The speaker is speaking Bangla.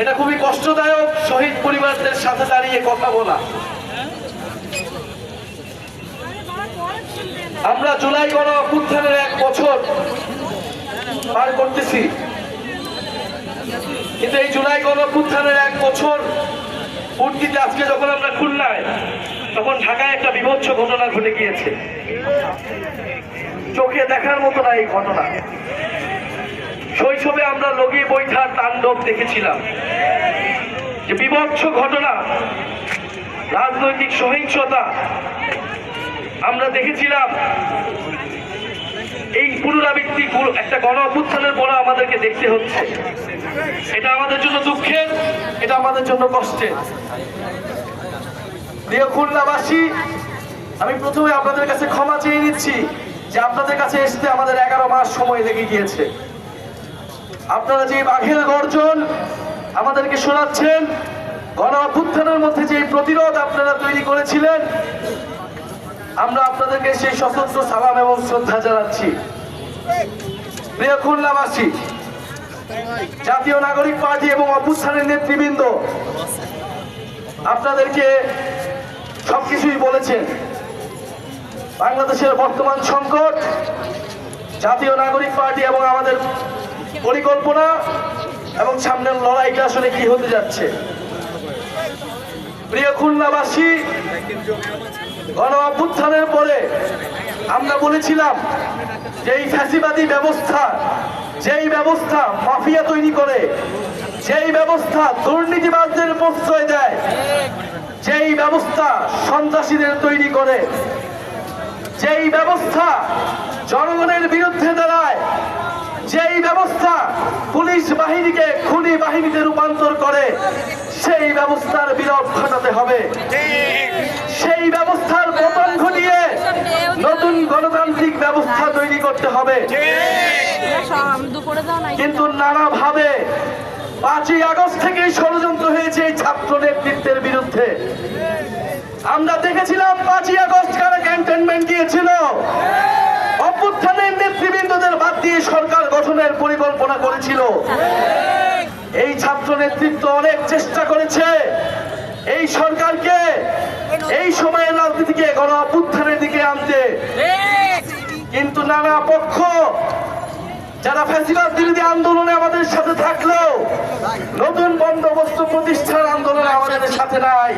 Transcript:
এটা খুবই কষ্টদায়ক শহীদ পরিবারদের সাথে দাঁড়িয়ে কথা বলা। আমরা জুলাই গণ অভ্যুত্থানের 1 বছর পার করতেছি, কিন্তু এই জুলাই গণ অভ্যুত্থানের 1 বছর পূর্তিতে আজকে যখন আমরা খুলনায়, তখন ঢাকায় একটা বিভৎস ঘটনা ঘটে গিয়েছে। চোখে দেখার মতো না এই ঘটনা। শৈশবে আমরা লগি বৈঠার তাণ্ডব দেখেছিলাম, যে বিভৎস ঘটনা, রাজনৈতিক সহিংসতা আমরা দেখেছিলাম। এই পুনরাবৃত্তি একটা গণ অভ্যুত্থানের পর আমাদেরকে দেখতে হচ্ছে। এটা আমাদের জন্য দুঃখের, এটা আমাদের জন্য কষ্টের। প্রিয় খুলনাবাসী, আমি প্রথমে আপনাদের কাছে ক্ষমা চেয়ে নিচ্ছি যে আপনাদের কাছে আসতে আমাদের 11 মাস সময় লেগে গিয়েছে। আপনারা যে বাঘের গর্জন আমাদেরকে শোনাচ্ছেন, গণ অভ্যুত্থানের মধ্যে যে প্রতিরোধ আপনারা তৈরি করেছিলেন, আমরা আপনাদেরকে সেই সশস্ত্র সালাম এবং শ্রদ্ধা জানাচ্ছি। প্রিয় খুলনাবাসী, জাতীয় নাগরিক পার্টি এবং অভ্যুত্থানের নেতৃবৃন্দ আপনাদেরকে সবকিছুই বলেছেন। বাংলাদেশের বর্তমান সংকট, জাতীয় নাগরিক পার্টি এবং আমাদের পরিকল্পনা এবং সামনের লড়াইটা আসলে কি হতে যাচ্ছে। প্রিয় খুলনাবাসী, গণ অভ্যুত্থানের পরে আমরা বলেছিলাম যে এই ফ্যাসিবাদী ব্যবস্থা, যেই ব্যবস্থা মাফিয়া তৈরি করে, যেই ব্যবস্থা দুর্নীতিবাজদের প্রশ্রয় দেয়, যেই ব্যবস্থা সন্ত্রাসীদের তৈরি করে, যেই ব্যবস্থা জনগণের বিরুদ্ধে দাঁড়ায়, যেই ব্যবস্থা পুলিশ বাহিনীকে খুনি বাহিনীতে রূপান্তর করে, সেই ব্যবস্থার বিলোপ ঘটাতে হবে। সেই ব্যবস্থার পতন ঘটিয়ে নতুন গণতান্ত্রিক ব্যবস্থা তৈরি করতে হবে। কিন্তু নানাভাবে 5ই আগস্ট থেকেই ষড়যন্ত্র হয়েছে এই ছাত্র নেতৃত্বের বিরুদ্ধে। আমরা দেখেছিলাম 5ই আগস্ট কারা ক্যান্টনমেন্ট দিয়েছিল। অভ্যুত্থানের নেতৃবৃন্দদের বাদ দিয়ে সরকার গঠনের পরিকল্পনা করেছিল। এই ছাত্র নেতৃত্ব অনেক চেষ্টা করেছে এই সরকারকে এই সময়ের রাজনীতিকে গণ অভ্যুত্থানের দিকে আনতে, কিন্তু নানা পক্ষ যারা ফ্যাসিবাদ বিরোধী আন্দোলনে আমাদের সাথে থাকলেও নতুন বন্দোবস্ত প্রতিষ্ঠার আন্দোলনে আমাদের সাথে নাই।